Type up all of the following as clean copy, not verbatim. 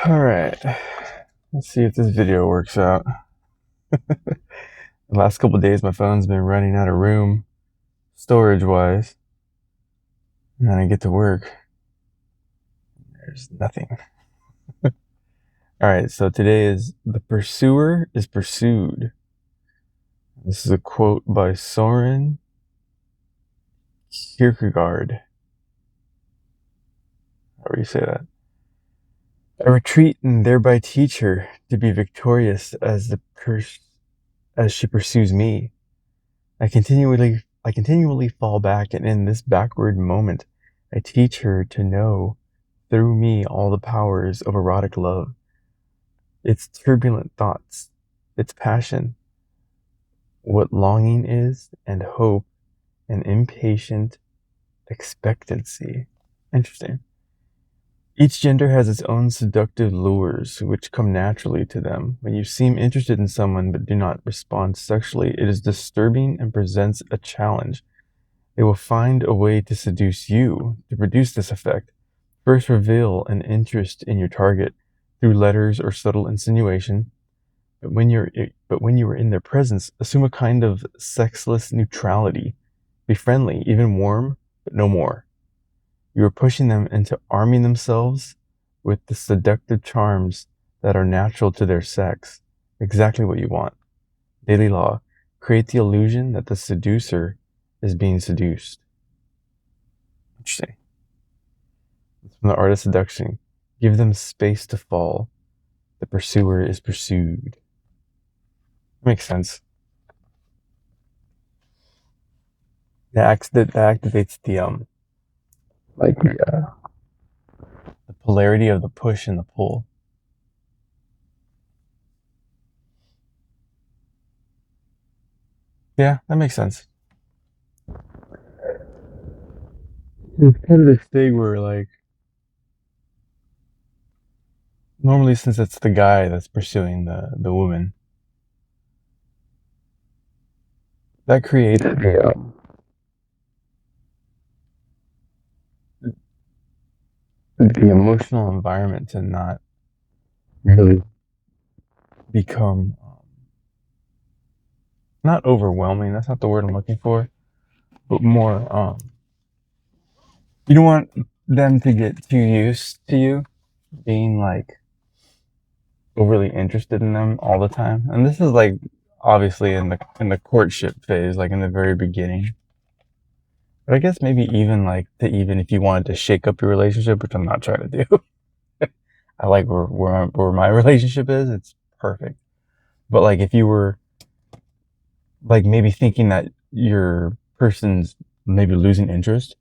Alright, let's see if this video works out. The last couple of days my phone's been running out of room, storage-wise. And then I get to work. There's nothing. Alright, so today is "The pursuer is pursued." This is a quote by Soren Kierkegaard. How do you say that? "I retreat and thereby teach her to be victorious as she pursues me. I continually fall back, and in this backward moment, I teach her to know through me all the powers of erotic love, its turbulent thoughts, its passion, what longing is, and hope, and impatient expectancy." Interesting. "Each gender has its own seductive lures, which come naturally to them. When you seem interested in someone but do not respond sexually, it is disturbing and presents a challenge. They will find a way to seduce you. To produce this effect, first reveal an interest in your target through letters or subtle insinuation. But when you are in their presence, assume a kind of sexless neutrality. Be friendly, even warm, but no more. You are pushing them into arming themselves with the seductive charms that are natural to their sex. Exactly what you want. Daily law. Create the illusion that the seducer is being seduced." Interesting. It's from The Art of Seduction. "Give them space to fall. The pursuer is pursued." Makes sense. That activates the polarity of the push and the pull. Yeah, that makes sense. It's kind of this thing where, like, normally since it's the guy that's pursuing the woman, that creates the emotional environment to not really become not overwhelming, that's not the word I'm looking for, but more you don't want them to get too used to you being like overly interested in them all the time. And this is like obviously in the courtship phase, like in the very beginning. But I guess maybe even if you wanted to shake up your relationship, which I'm not trying to do. I like where my relationship is, it's perfect. But like if you were like maybe thinking that your person's maybe losing interest,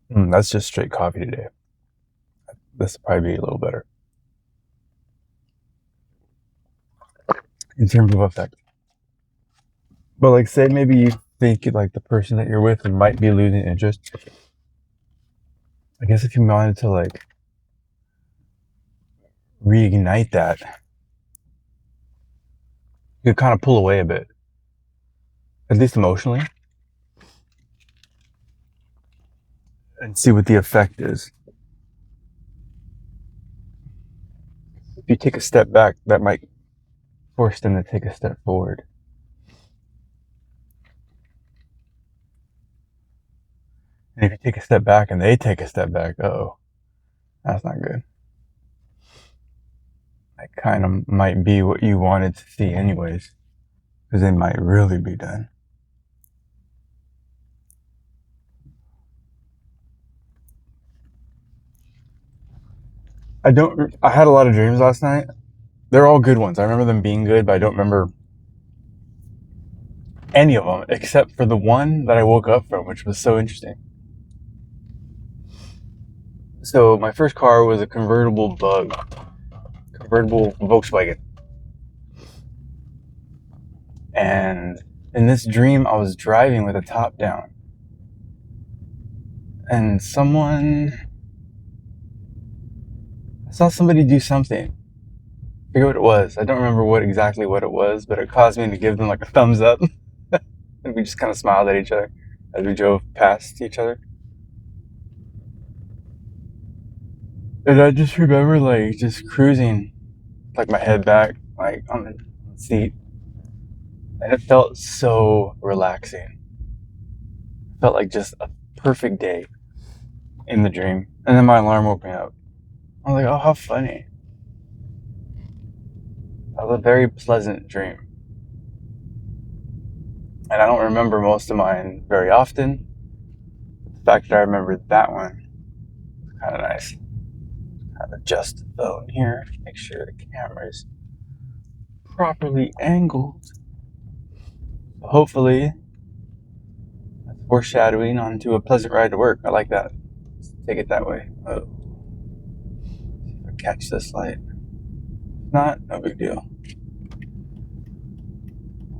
that's just straight coffee today. This will probably be a little better in terms of effect. But like say maybe you think like the person that you're with might be losing interest. I guess if you wanted to like reignite that, you could kind of pull away a bit, at least emotionally, and see what the effect is. If you take a step back, that might force them to take a step forward. And if you take a step back and they take a step back, that's not good. That kind of might be what you wanted to see anyways, because they might really be done. I had a lot of dreams last night. They're all good ones. I remember them being good, but I don't remember any of them except for the one that I woke up from, which was so interesting. So my first car was a convertible Volkswagen. And in this dream, I was driving with the top down. And I saw somebody do something. I forget what it was. I don't remember exactly what it was, but it caused me to give them like a thumbs up. And we just kind of smiled at each other as we drove past each other. And I just remember like just cruising, like my head back, like on the seat, and it felt so relaxing. It felt like just a perfect day in the dream. And then my alarm woke me up. I was like, oh, how funny. That was a very pleasant dream. And I don't remember most of mine very often. The fact that I remember that one is kind of nice. I'll adjust the phone here, make sure the camera is properly angled. So hopefully, that's foreshadowing onto a pleasant ride to work. I like that. Let's take it that way. Oh, see if I catch this light. If not, no big deal.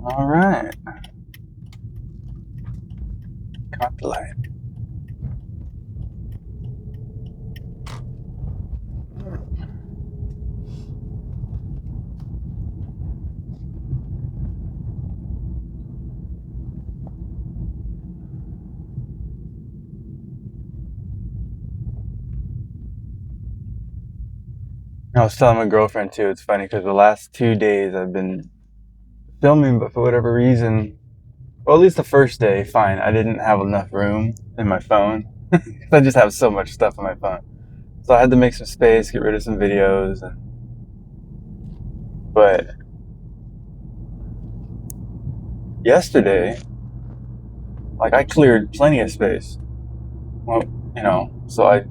All right, caught the light. I was telling my girlfriend too. It's funny because the last 2 days I've been filming, but for whatever reason, well, at least the first day, fine. I didn't have enough room in my phone. I just have so much stuff on my phone, so I had to make some space, get rid of some videos. But yesterday, like I cleared plenty of space. Well, so I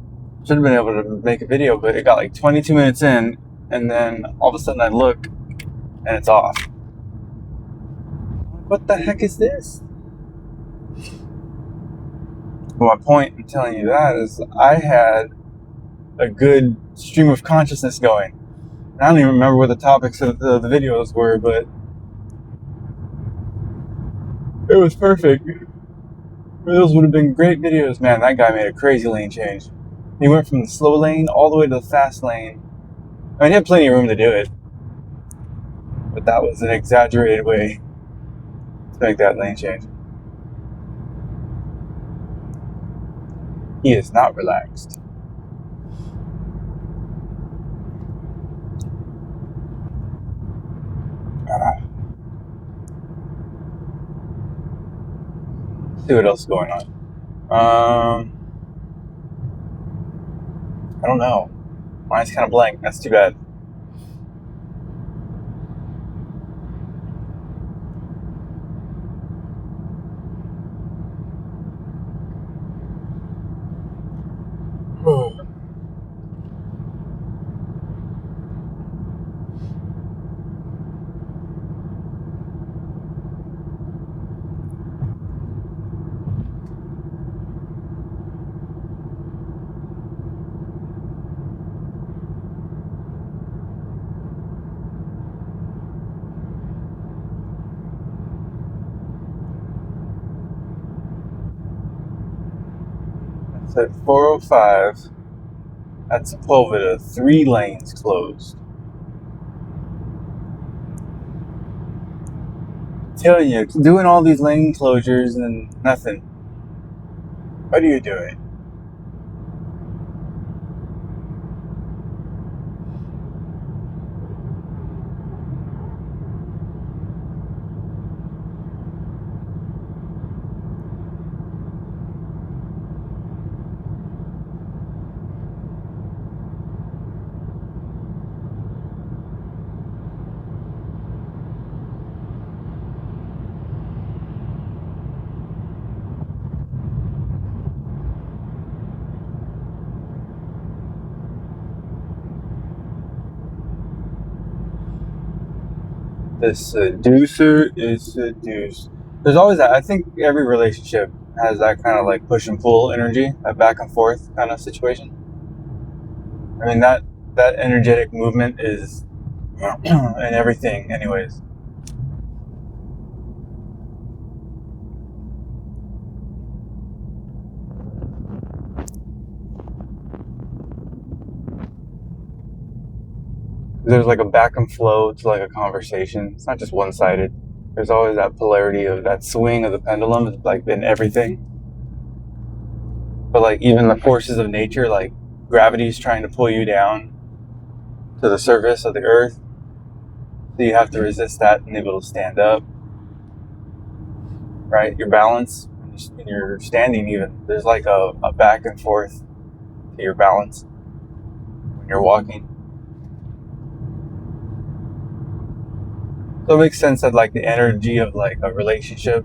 should have been able to make a video, but it got like 22 minutes in, and then all of a sudden I look, and it's off. What the heck is this? Well, my point in telling you that is I had a good stream of consciousness going. And I don't even remember what the topics of the videos were, but it was perfect. Those would have been great videos. Man, that guy made a crazy lane change. He went from the slow lane all the way to the fast lane. I mean, he had plenty of room to do it, but that was an exaggerated way to make that lane change. He is not relaxed. Let's see what else is going on. I don't know. Mine's kind of blank. That's too bad. It's at 405. That's Sepulveda. 3 lanes closed. I'm telling you, doing all these lane closures and nothing. What are you doing? The seducer is seduced. There's always that. I think every relationship has that kind of like push and pull energy, that back and forth kind of situation. I mean, that energetic movement is in everything, anyways. There's like a back and flow to like a conversation. It's not just one sided. There's always that polarity of that swing of the pendulum. It's like in everything. But like even the forces of nature, like gravity's trying to pull you down to the surface of the earth. So you have to resist that and be able to stand up. Right? Your balance, when you're standing even, there's like a back and forth to your balance when you're walking. So it makes sense that like the energy of like a relationship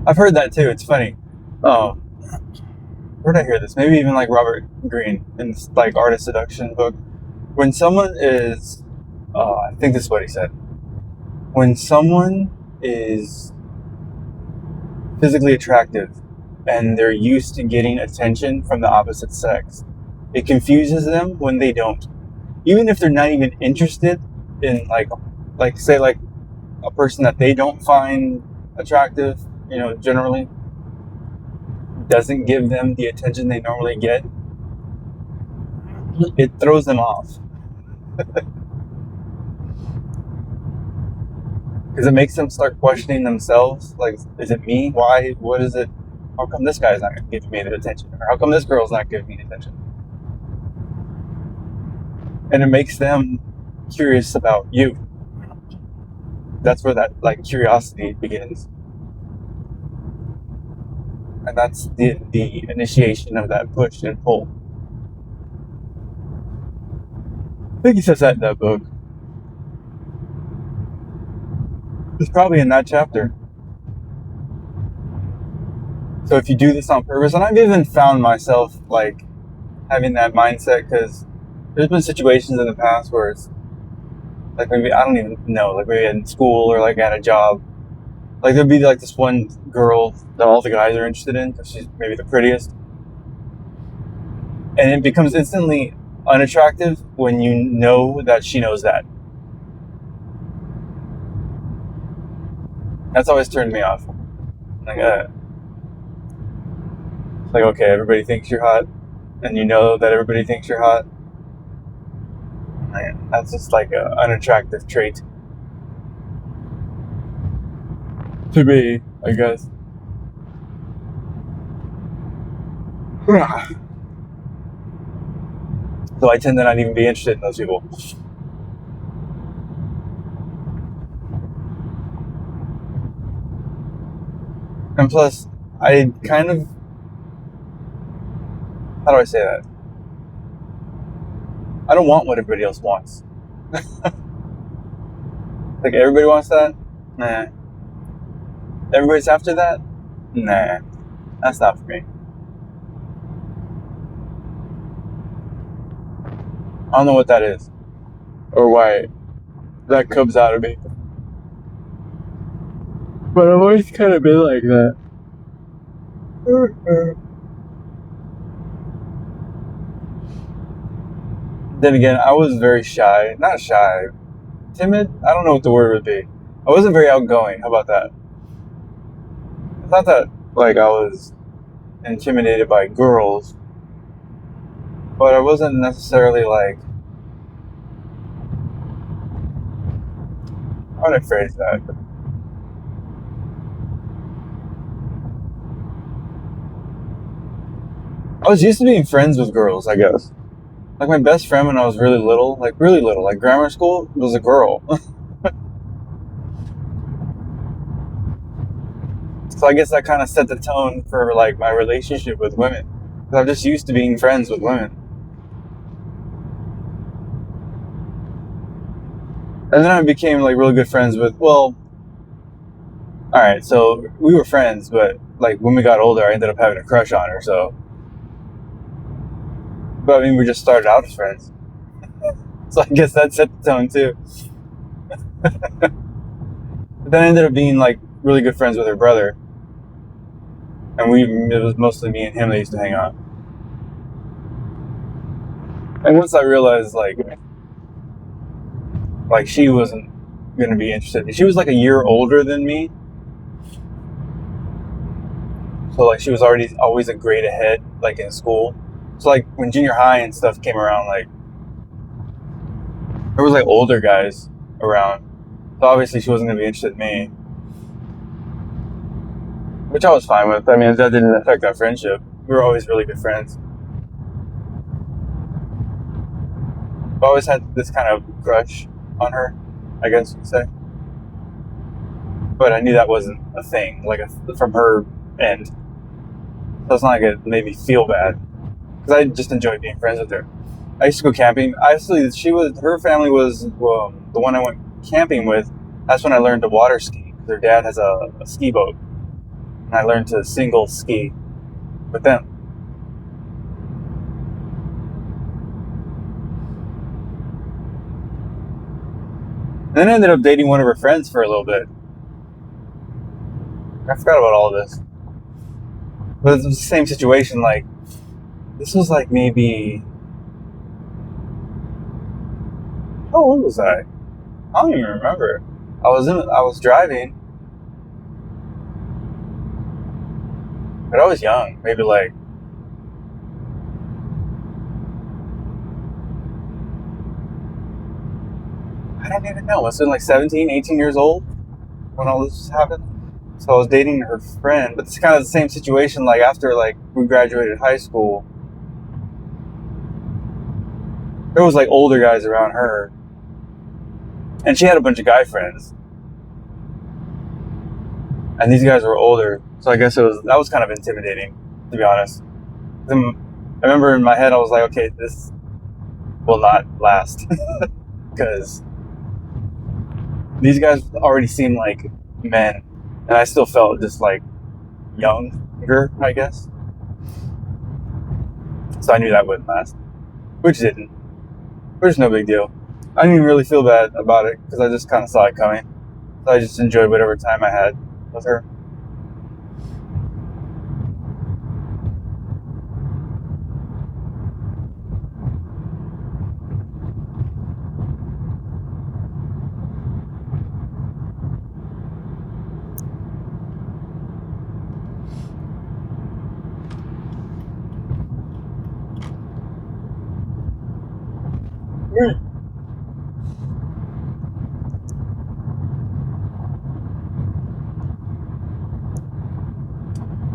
I've heard that too. It's funny. Oh, where did I hear this? Maybe even like Robert Greene in this like Art of Seduction book. When someone is, I think this is what he said. When someone is physically attractive and they're used to getting attention from the opposite sex, it confuses them when they don't. Even if they're not even interested in like say like a person that they don't find attractive, generally doesn't give them the attention they normally get, it throws them off. Because it makes them start questioning themselves. Like, is it me? Why? What is it? How come this guy's not giving me the attention? Or how come this girl's not giving me attention? And it makes them curious about you. That's where that like curiosity begins. And that's the initiation of that push and pull. I think he says that in that book. It's probably in that chapter. So if you do this on purpose, and I've even found myself like having that mindset, because there's been situations in the past where it's like maybe, I don't even know, like maybe in school or like at a job, like there'd be like this one girl that all the guys are interested in because she's maybe the prettiest, and it becomes instantly unattractive when you know that she knows that. That's always turned me off. Like, it's like, okay, everybody thinks you're hot, and you know that everybody thinks you're hot. Man, that's just like an unattractive trait to me, I guess. So I tend to not even be interested in those people. And plus, I kind of, how do I say that? I don't want what everybody else wants. Like, everybody wants that? Nah. Everybody's after that? Nah. That's not for me. I don't know what that is. Or why that comes out of me. But I've always kind of been like that. Then again, I was very shy. Not shy. Timid? I don't know what the word would be. I wasn't very outgoing. How about that? It's not that, like, I was intimidated by girls. But I wasn't necessarily, like... How would I phrase that? I was used to being friends with girls, I guess. Like, my best friend when I was really little, like grammar school, was a girl. So I guess that kind of set the tone for, like, my relationship with women. Because I'm just used to being friends with women. And then I became, like, really good friends with, well... Alright, so we were friends, but, like, when we got older, I ended up having a crush on her, so... But, I mean, we just started out as friends. So I guess that set the tone, too. But then I ended up being, like, really good friends with her brother. And it was mostly me and him that used to hang out. And once I realized, like she wasn't going to be interested. She was like a year older than me. So like she was already always a grade ahead, like in school. So like when junior high and stuff came around, like there was like older guys around. So obviously she wasn't gonna be interested in me, which I was fine with. I mean, that didn't affect our friendship. We were always really good friends. I always had this kind of crush on her, I guess you could say. But I knew that wasn't a thing, like from her end. So it's not like it made me feel bad, because I just enjoyed being friends with her. I used to go camping. Actually, her family was the one I went camping with. That's when I learned to water ski. Their dad has a ski boat, and I learned to single ski with them. And then I ended up dating one of her friends for a little bit. I forgot about all of this, but it was the same situation. Like this was like maybe, how old was I? I don't even remember. I was driving, but I was young. Maybe like, I don't even know. Was it like 17, 18 years old when all this happened? So I was dating her friend, but it's kind of the same situation. Like after like we graduated high school, there was like older guys around her, and she had a bunch of guy friends, and these guys were older. So I guess that was kind of intimidating, to be honest. Then I remember in my head I was like, okay, this will not last because these guys already seem like men, and I still felt just like younger, I guess. So I knew that wouldn't last, which didn't. Which is no big deal. I didn't even really feel bad about it because I just kind of saw it coming. So I just enjoyed whatever time I had with her.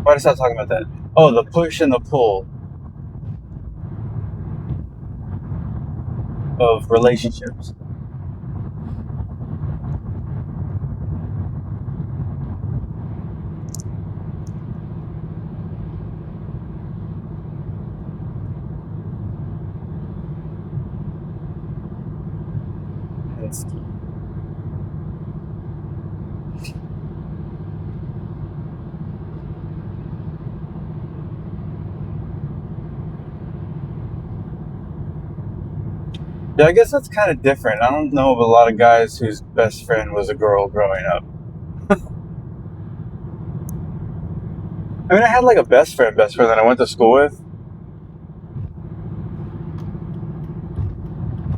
Why did I start talking about that? Oh, the push and the pull of relationships. It's, yeah, I guess that's kind of different. I don't know of a lot of guys whose best friend was a girl growing up. I mean, I had like a best friend that I went to school with.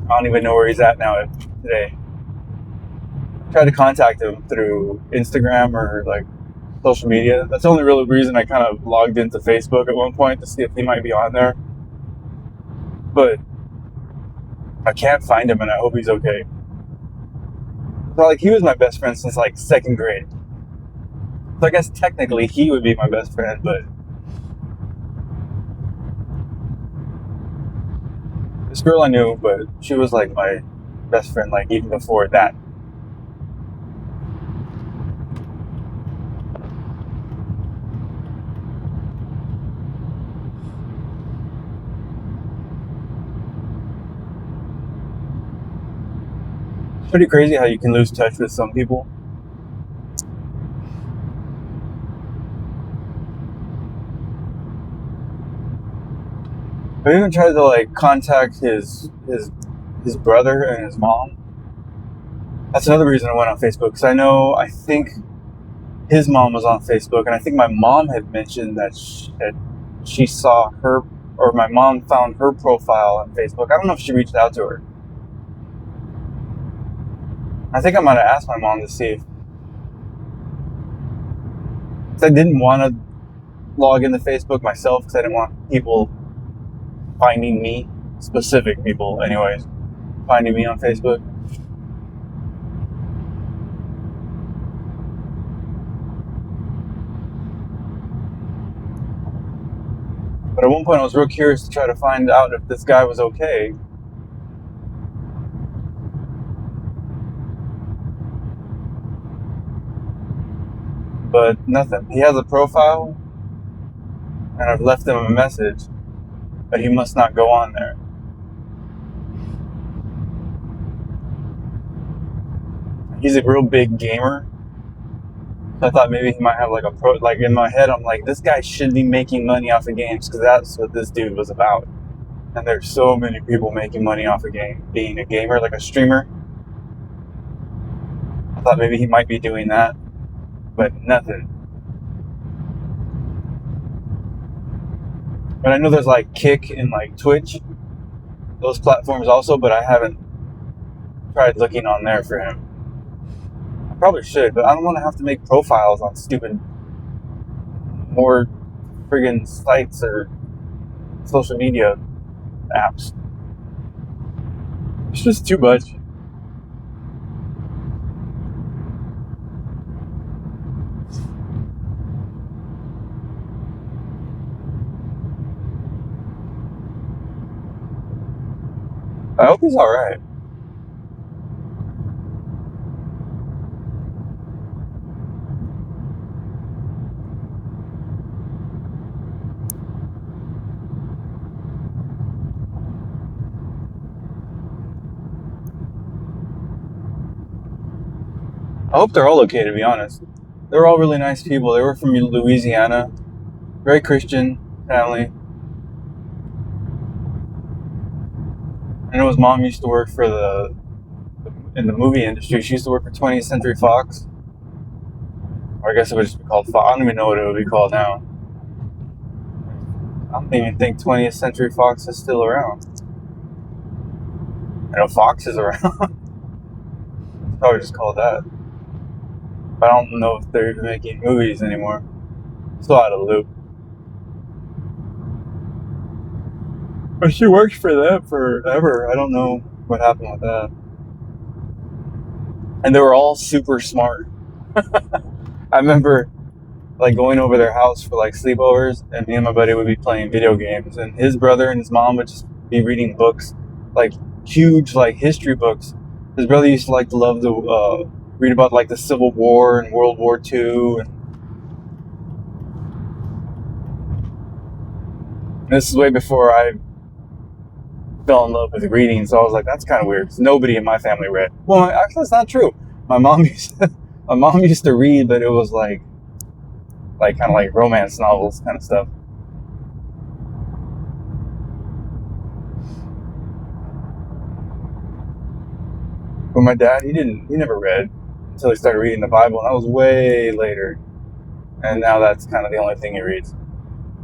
I don't even know where he's at now today. I tried to contact him through Instagram or like social media. That's the only real reason I kind of logged into Facebook at one point to see if he might be on there. But I can't find him, and I hope he's okay. So like he was my best friend since like second grade. So I guess technically he would be my best friend, but this girl I knew, but she was like my best friend like even before that. It's pretty crazy how you can lose touch with some people. I even tried to like contact his brother and his mom. That's another reason I went on Facebook, because I think his mom was on Facebook, and I think my mom had mentioned that she saw her, or my mom found her profile on Facebook. I don't know if she reached out to her. I think I might have asked my mom to see if, because I didn't want to log into Facebook myself because I didn't want people finding me, specific people, anyways, finding me on Facebook. But at one point, I was real curious to try to find out if this guy was okay. But nothing. He has a profile, and I've left him a message, but he must not go on there. He's a real big gamer. So I thought maybe he might have like a pro. Like in my head, I'm like, this guy should be making money off of games because that's what this dude was about. And there's so many people making money off of being a gamer, like a streamer. I thought maybe he might be doing that, but nothing. But I know there's like Kick and like Twitch, those platforms also, but I haven't tried looking on there for him. I probably should, but I don't want to have to make profiles on stupid more friggin' sites or social media apps. It's just too much. I hope he's alright. I hope they're all okay, to be honest. They're all really nice people. They were from Louisiana. Very Christian family. I know his mom used to work for in the movie industry. She used to work for 20th Century Fox. Or I guess it would just be called Fox. I don't even know what it would be called now. I don't even think 20th Century Fox is still around. I know Fox is around. It's probably just called that. But I don't know if they're even making movies anymore. Still out of the loop. But she worked for them forever. I don't know what happened with that. And they were all super smart. I remember like going over their house for like sleepovers, and me and my buddy would be playing video games, and his brother and his mom would just be reading books, like huge like history books. His brother used to like to love to read about like the Civil War and World War II, and this is way before I fell in love with reading. So I was like, that's kind of weird because nobody in my family read. Well, actually, it's not true. My mom used to read, but it was like kind of like romance novels kind of stuff. But my dad, he never read until he started reading the Bible, and that was way later. And now that's kind of the only thing he reads.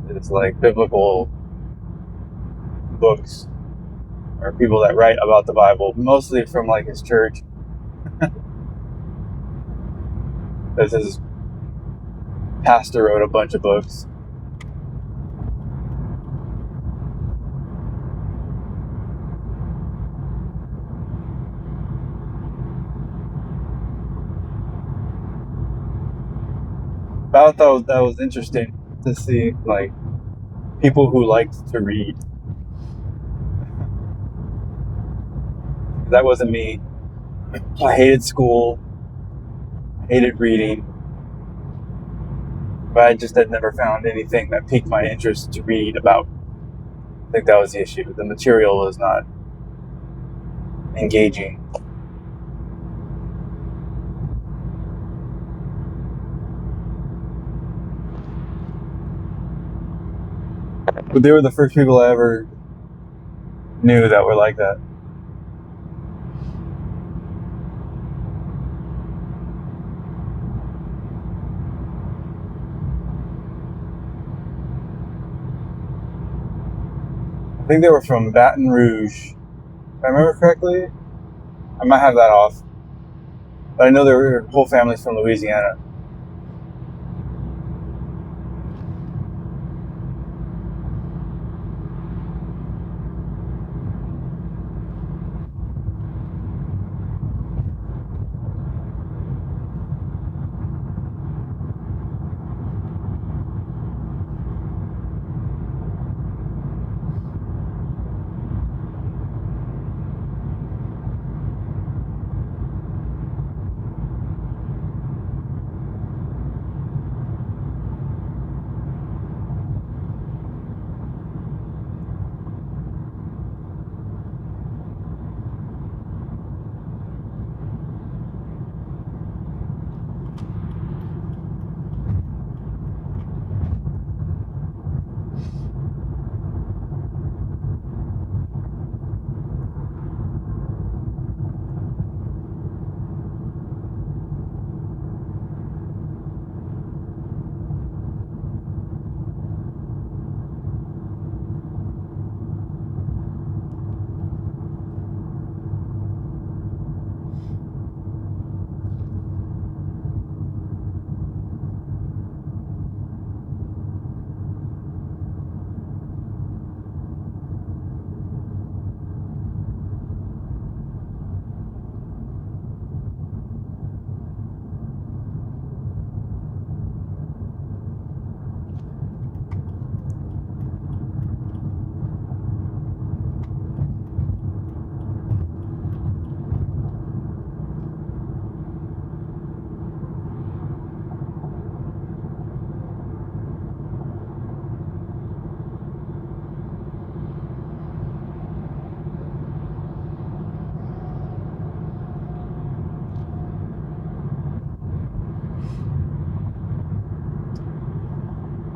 It's like biblical books or people that write about the Bible, mostly from like his church. Because his pastor wrote a bunch of books. But I thought that was interesting to see, like, people who liked to read. That wasn't me. I hated school, hated reading, but I just had never found anything that piqued my interest to read about. I think that was the issue. The material was not engaging. But they were the first people I ever knew that were like that. I think they were from Baton Rouge. If I remember correctly, I might have that off. But I know their whole family's from Louisiana.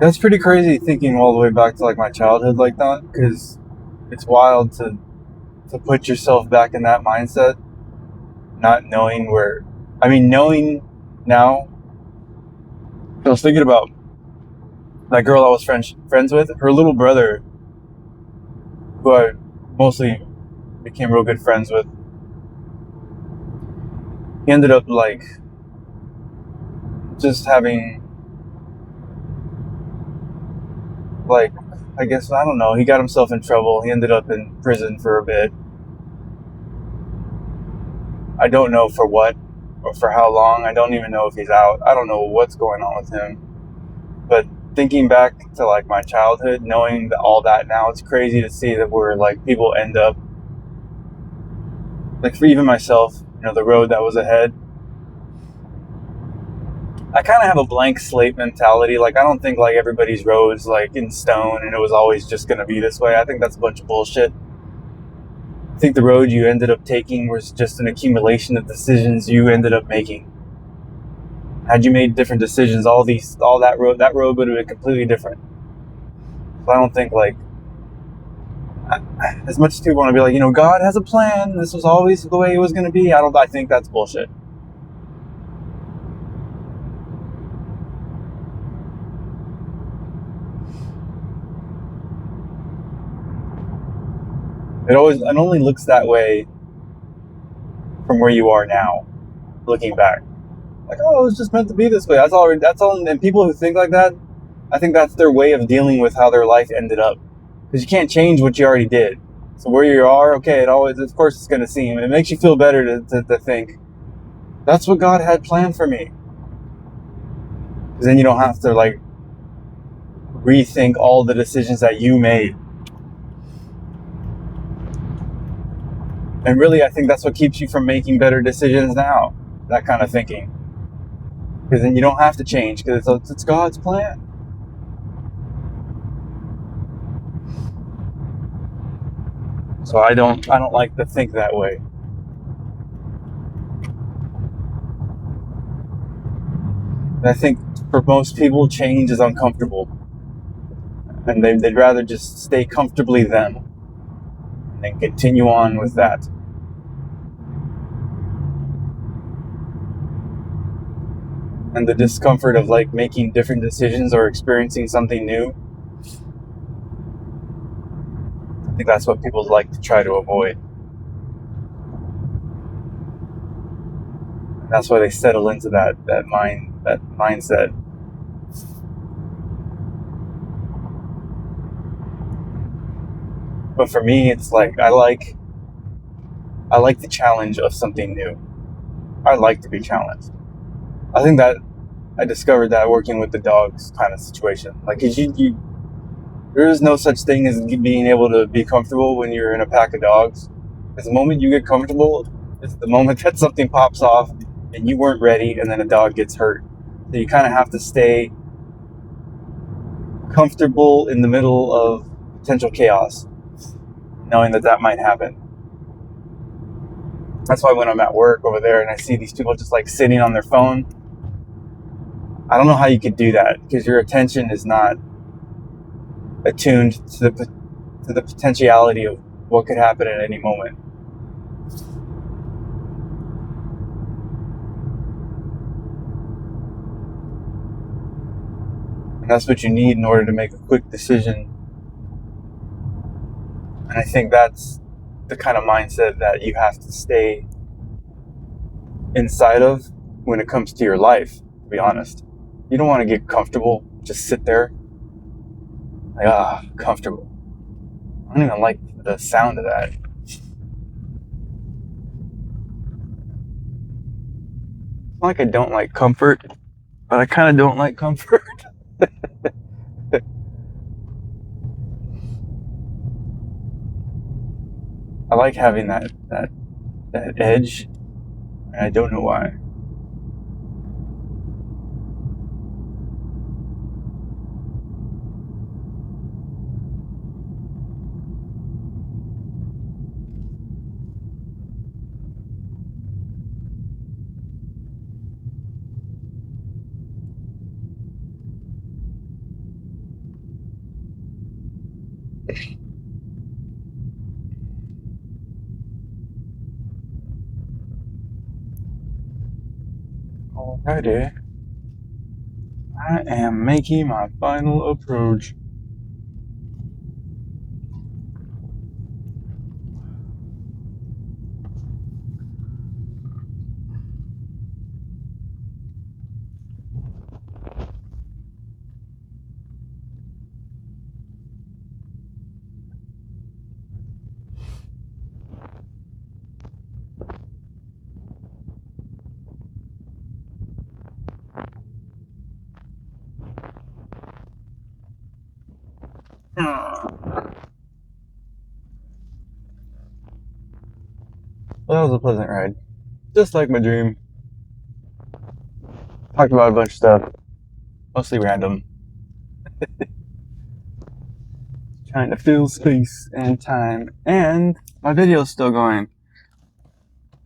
That's pretty crazy thinking all the way back to like my childhood like that, because it's wild to put yourself back in that mindset, not knowing where. I mean, knowing now. I was thinking about that girl I was friends with. Her little brother, who I mostly became real good friends with, he ended up like just having like, I guess, I don't know, he got himself in trouble. He ended up in prison for a bit. I don't know for what or for how long. I don't even know if he's out. I don't know what's going on with him. But thinking back to like my childhood, knowing all that now, it's crazy to see that we're like, people end up like, for even myself, the road that was ahead. I kind of have a blank slate mentality. Like, I don't think like everybody's road's like in stone and it was always just going to be this way. I think that's a bunch of bullshit. I think the road you ended up taking was just an accumulation of decisions you ended up making. Had you made different decisions, all that road would have been completely different. So I don't think like, as much as people want to be like, God has a plan. This was always the way it was going to be. I think that's bullshit. It only looks that way from where you are now, looking back. Like, oh, it was just meant to be this way. That's all. And people who think like that, I think that's their way of dealing with how their life ended up. Because you can't change what you already did. So where you are, okay, of course it's going to seem. It makes you feel better to think, that's what God had planned for me. Because then you don't have to, like, rethink all the decisions that you made. And really, I think that's what keeps you from making better decisions now. That kind of thinking. Because then you don't have to change, because it's God's plan. So I don't like to think that way. And I think for most people, change is uncomfortable. And they'd rather just stay comfortably them and continue on with that. And the discomfort of like making different decisions or experiencing something new, I think that's what people like to try to avoid. And that's why they settle into that mindset. But for me, it's like I like the challenge of something new. I like to be challenged. I think that I discovered that working with the dogs kind of situation. Like, there is no such thing as being able to be comfortable when you're in a pack of dogs. Because the moment you get comfortable, it's the moment that something pops off and you weren't ready, and then a dog gets hurt. So you kind of have to stay comfortable in the middle of potential chaos, knowing that might happen. That's why when I'm at work over there and I see these people just like sitting on their phone, I don't know how you could do that, because your attention is not attuned to the potentiality of what could happen at any moment. And that's what you need in order to make a quick decision. And I think that's the kind of mindset that you have to stay inside of when it comes to your life, to be honest. You don't want to get comfortable, just sit there. Like, comfortable. I don't even like the sound of that. It's not like I don't like comfort, but I kind of don't like comfort. I like having that edge, and I don't know why. Alrighty. I am making my final approach. Well, that was a pleasant ride. Just like my dream. Talked about a bunch of stuff. Mostly random. Trying to fill space and time. And my video's still going.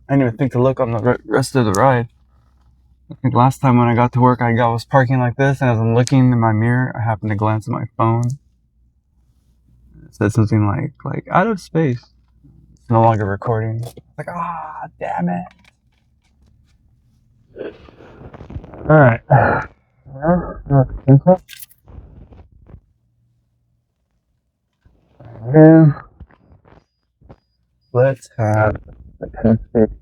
I didn't even think to look on the rest of the ride. I think last time when I got to work, I was parking like this, and as I'm looking in my mirror, I happened to glance at my phone. It said something like out of space. It's no longer recording. Like, damn it. Alright. Let's have a perfect